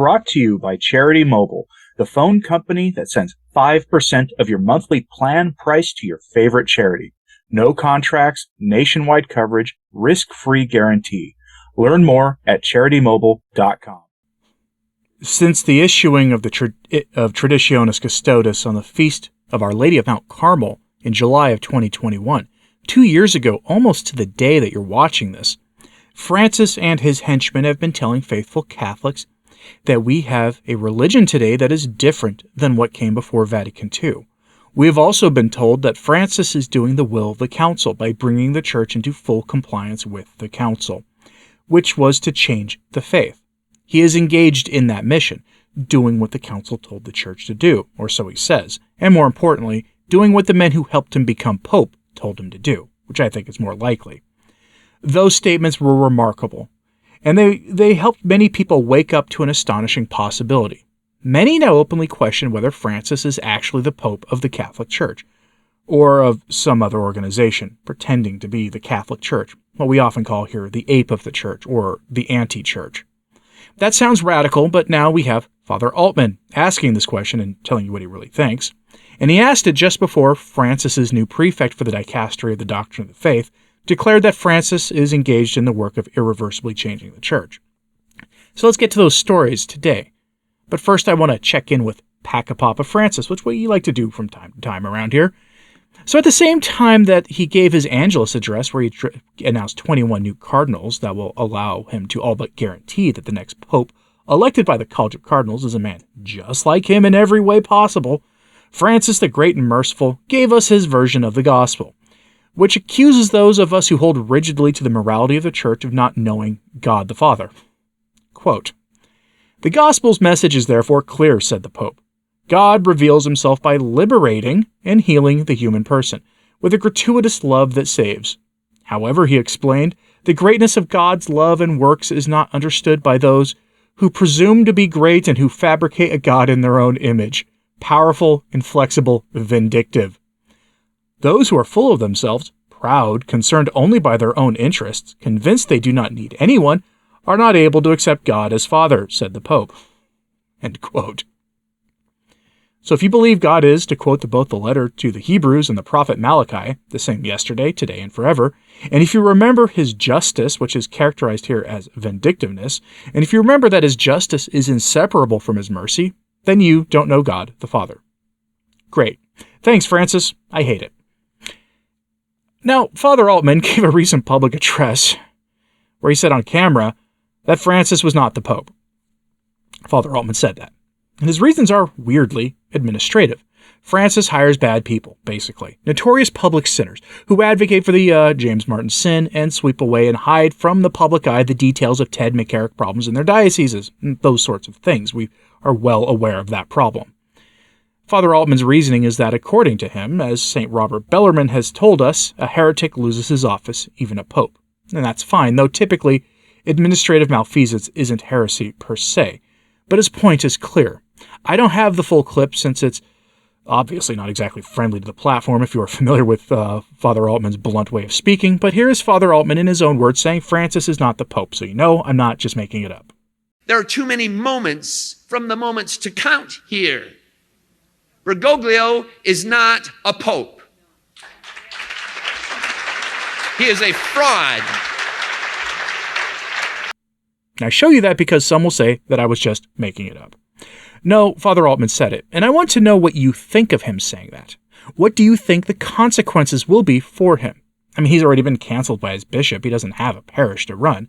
brought to you by Charity Mobile, the phone company that sends 5% of your monthly plan price to your favorite charity. No contracts, nationwide coverage, risk-free guarantee. Learn more at CharityMobile.com. Since the issuing of the Traditionis Custodes on the Feast of Our Lady of Mount Carmel in July of 2021, 2 years ago, almost to the day that you're watching this, Francis and his henchmen have been telling faithful Catholics that we have a religion today that is different than what came before Vatican II. We have also been told that Francis is doing the will of the Council by bringing the Church into full compliance with the Council, which was to change the faith. He is engaged in that mission, doing what the Council told the Church to do, or so he says, and more importantly, doing what the men who helped him become Pope told him to do, which I think is more likely. Those statements were remarkable, and they helped many people wake up to an astonishing possibility. Many now openly question whether Francis is actually the Pope of the Catholic Church, or of some other organization pretending to be the Catholic Church, what we often call here the ape of the Church, or the anti-Church. That sounds radical, but now we have Father Altman asking this question and telling you what he really thinks. And he asked it just before Francis's new prefect for the Dicastery of the Doctrine of the Faith declared that Francis is engaged in the work of irreversibly changing the Church. So let's get to those stories today. But first I want to check in with Pacapapa Francis, which we like to do from time to time around here. So at the same time that he gave his Angelus address where he announced 21 new cardinals that will allow him to all but guarantee that the next pope elected by the College of Cardinals is a man just like him in every way possible, Francis the Great and Merciful gave us his version of the gospel, which accuses those of us who hold rigidly to the morality of the Church of not knowing God the Father. Quote, "The gospel's message is therefore clear," said the Pope. "God reveals himself by liberating and healing the human person, with a gratuitous love that saves. However, he explained, the greatness of God's love and works is not understood by those who presume to be great and who fabricate a God in their own image, powerful, inflexible, vindictive. Those who are full of themselves, proud, concerned only by their own interests, convinced they do not need anyone, are not able to accept God as Father," said the Pope. End quote. So if you believe God is, to quote both the letter to the Hebrews and the prophet Malachi, the same yesterday, today, and forever, and if you remember his justice, which is characterized here as vindictiveness, and if you remember that his justice is inseparable from his mercy, then you don't know God the Father. Great. Thanks, Francis. I hate it. Now, Father Altman gave a recent public address where he said on camera that Francis was not the Pope. Father Altman said that. And his reasons are weirdly administrative. Francis hires bad people, basically. Notorious public sinners who advocate for the James Martin sin and sweep away and hide from the public eye the details of Ted McCarrick problems in their dioceses. Those sorts of things. We are well aware of that problem. Father Altman's reasoning is that, according to him, as St. Robert Bellarmine has told us, a heretic loses his office, even a pope. And that's fine, though typically administrative malfeasance isn't heresy per se. But his point is clear. I don't have the full clip since it's obviously not exactly friendly to the platform if you are familiar with Father Altman's blunt way of speaking, but here is Father Altman in his own words saying Francis is not the Pope, so you know I'm not just making it up. There are too many moments from the moments to count here. Bergoglio is not a pope. He is a fraud. I show you that because some will say that I was just making it up. No, Father Altman said it, and I want to know what you think of him saying that. What do you think the consequences will be for him? I mean, he's already been canceled by his bishop. He doesn't have a parish to run.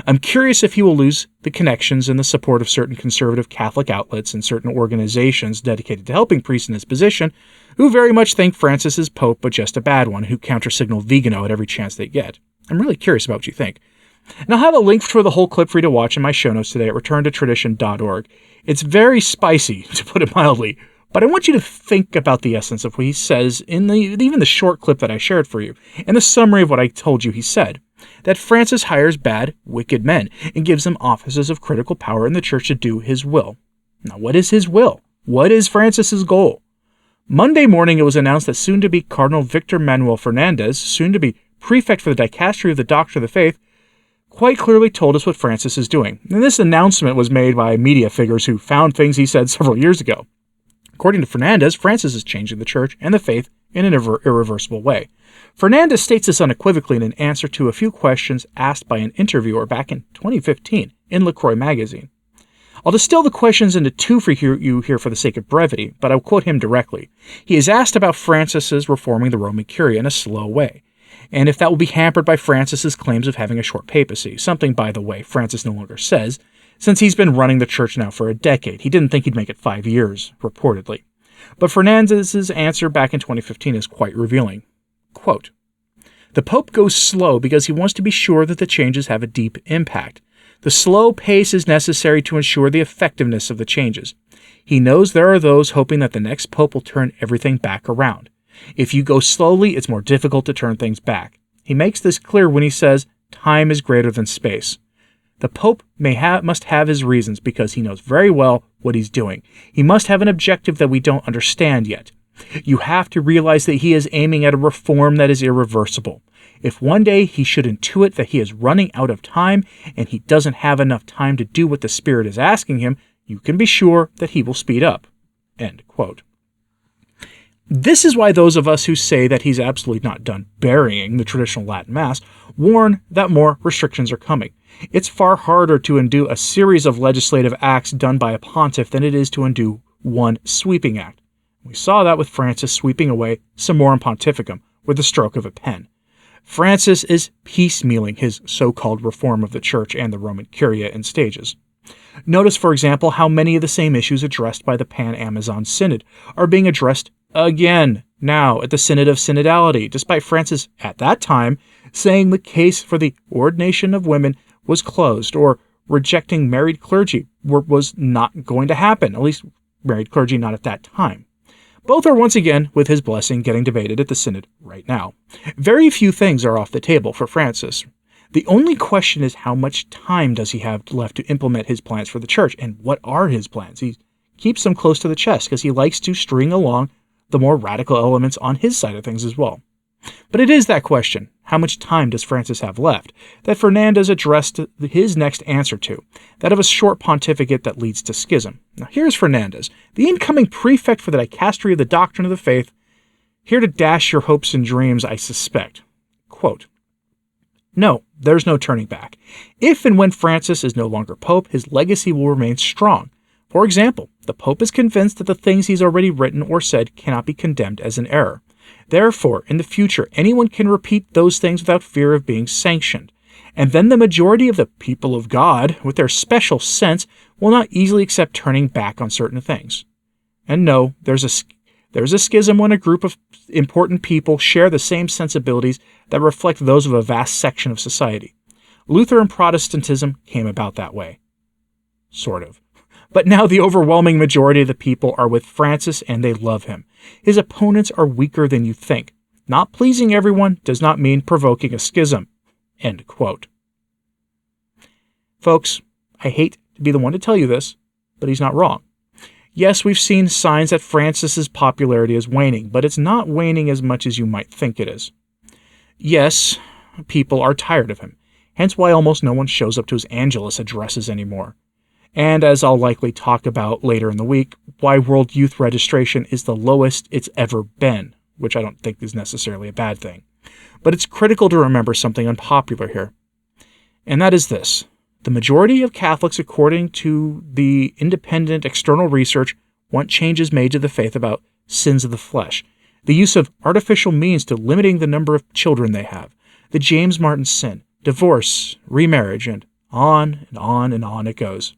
I'm curious if he will lose the connections and the support of certain conservative Catholic outlets and certain organizations dedicated to helping priests in his position, who very much think Francis is Pope, but just a bad one, who countersignal Vigano at every chance they get. I'm really curious about what you think. And I'll have a link for the whole clip for you to watch in my show notes today at returntotradition.org. It's very spicy, to put it mildly, but I want you to think about the essence of what he says in even the short clip that I shared for you, and the summary of what I told you he said. That Francis hires bad, wicked men and gives them offices of critical power in the church to do his will. Now, what is his will? What is Francis's goal? Monday morning, it was announced that soon-to-be Cardinal Victor Manuel Fernandez, soon-to-be prefect for the Dicastery of the Doctrine of the Faith, quite clearly told us what Francis is doing. And this announcement was made by media figures who found things he said several years ago. According to Fernandez, Francis is changing the church and the faith in an irreversible way. Fernandez states this unequivocally in an answer to a few questions asked by an interviewer back in 2015 in LaCroix magazine. I'll distill the questions into two for you here for the sake of brevity, but I'll quote him directly. He is asked about Francis's reforming the Roman Curia in a slow way, and if that will be hampered by Francis's claims of having a short papacy, something, by the way, Francis no longer says, since he's been running the church now for a decade. He didn't think he'd make it 5 years, reportedly. But Fernandez's answer back in 2015 is quite revealing. Quote, "The Pope goes slow because he wants to be sure that the changes have a deep impact. The slow pace is necessary to ensure the effectiveness of the changes. He knows there are those hoping that the next Pope will turn everything back around. If you go slowly, it's more difficult to turn things back. He makes this clear when he says, time is greater than space. The Pope must have his reasons because he knows very well what he's doing. He must have an objective that we don't understand yet. You have to realize that he is aiming at a reform that is irreversible. If one day he should intuit that he is running out of time and he doesn't have enough time to do what the Spirit is asking him, you can be sure that he will speed up." End quote. This is why those of us who say that he's absolutely not done burying the traditional Latin Mass warn that more restrictions are coming. It's far harder to undo a series of legislative acts done by a pontiff than it is to undo one sweeping act. We saw that with Francis sweeping away Summorum Pontificum with the stroke of a pen. Francis is piecemealing his so-called reform of the Church and the Roman Curia in stages. Notice, for example, how many of the same issues addressed by the Pan-Amazon Synod are being addressed again now at the Synod of Synodality, despite Francis, at that time, saying the case for the ordination of women was closed, or rejecting married clergy was not going to happen, at least married clergy not at that time. Both are once again, with his blessing, getting debated at the Synod right now. Very few things are off the table for Francis. The only question is how much time does he have left to implement his plans for the church, and what are his plans? He keeps them close to the chest because he likes to string along the more radical elements on his side of things as well. But it is that question, how much time does Francis have left, that Fernandez addressed his next answer to, that of a short pontificate that leads to schism. Now here's Fernandez, the incoming prefect for the dicastery of the doctrine of the faith, here to dash your hopes and dreams, I suspect. Quote, "No, there's no turning back. If and when Francis is no longer Pope, his legacy will remain strong. For example, the Pope is convinced that the things he's already written or said cannot be condemned as an error. Therefore, in the future, anyone can repeat those things without fear of being sanctioned. And then the majority of the people of God, with their special sense, will not easily accept turning back on certain things. And no, there's a schism when a group of important people share the same sensibilities that reflect those of a vast section of society. Luther and Protestantism came about that way. Sort of. But now the overwhelming majority of the people are with Francis and they love him. His opponents are weaker than you think. Not pleasing everyone does not mean provoking a schism." End quote. Folks, I hate to be the one to tell you this, but he's not wrong. Yes, we've seen signs that Francis's popularity is waning, but it's not waning as much as you might think it is. Yes, people are tired of him, hence why almost no one shows up to his Angelus addresses anymore. And as I'll likely talk about later in the week, why world youth registration is the lowest it's ever been, which I don't think is necessarily a bad thing. But it's critical to remember something unpopular here. And that is this. The majority of Catholics, according to the independent external research, want changes made to the faith about sins of the flesh, the use of artificial means to limiting the number of children they have, the James Martin sin, divorce, remarriage, and on and on and on it goes.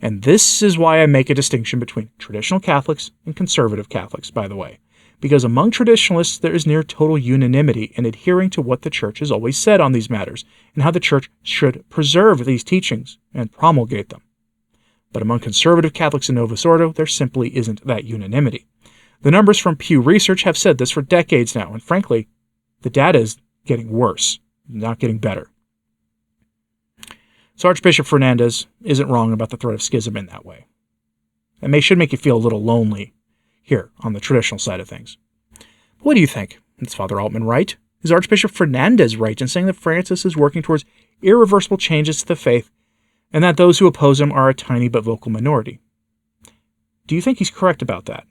And this is why I make a distinction between traditional Catholics and conservative Catholics, by the way. Because among traditionalists, there is near total unanimity in adhering to what the Church has always said on these matters, and how the Church should preserve these teachings and promulgate them. But among conservative Catholics in Novus Ordo, there simply isn't that unanimity. The numbers from Pew Research have said this for decades now, and frankly, the data is getting worse, not getting better. So Archbishop Fernandez isn't wrong about the threat of schism in that way. It should make you feel a little lonely here on the traditional side of things. What do you think? Is Father Altman right? Is Archbishop Fernandez right in saying that Francis is working towards irreversible changes to the faith, and that those who oppose him are a tiny but vocal minority. Do you think he's correct about that?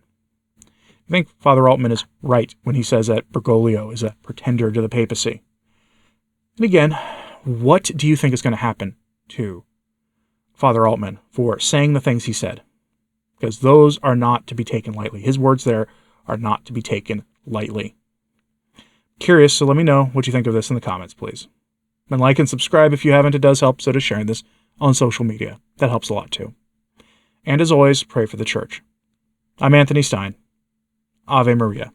I think Father Altman is right when he says that Bergoglio is a pretender to the papacy. And again, what do you think is going to happen to Father Altman for saying the things he said? Because those are not to be taken lightly. His words there are not to be taken lightly. Curious, so let me know what you think of this in the comments, please. And like and subscribe if you haven't. It does help, so does sharing this on social media. That helps a lot too. And as always, pray for the church. I'm Anthony Stine. Ave Maria.